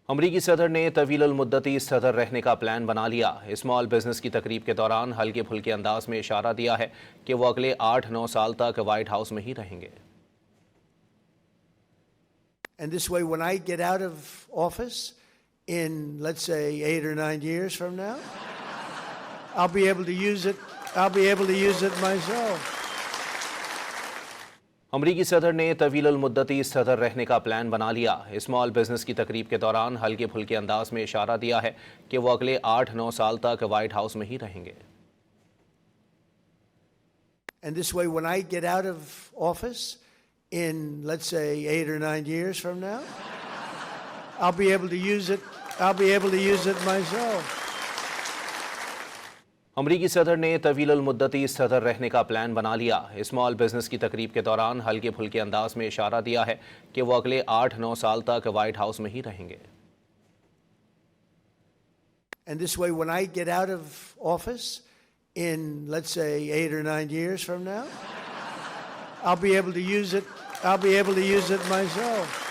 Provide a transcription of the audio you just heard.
अमरीकी सदर ने طویل المدتی सदर रहने का प्लान बना लिया। स्मॉल बिजनेस की तकरीब के दौरान हल्के फुल्के अंदाज में इशारा दिया है कि वो अगले 8-9 साल तक व्हाइट हाउस में ही रहेंगे। And this way, when I get out of office in, let's say, 8 or 9 years from now, I'll be able to use it myself. अमरीकी सदर ने طویل المدتی सदर रहने का प्लान बना लिया। स्मॉल बिजनेस की तकरीब के दौरान हल्के फुल्के अंदाज में इशारा दिया है कि वो अगले 8-9 साल तक व्हाइट हाउस में ही रहेंगे। And this way, when I get out of office in, let's say, 8 or 9 years from now, I'll be able to use it myself. अमरीकी सदर ने طویل المدتی सदर रहने का प्लान बना लिया। स्मॉल बिजनेस की तकरीब के दौरान हल्के फुल्के अंदाज में इशारा दिया है कि वो अगले 8-9 साल तक व्हाइट हाउस में ही रहेंगे। And this way, when I get out of office in, let's say, 8 or 9 years from now, I'll be able to use it myself.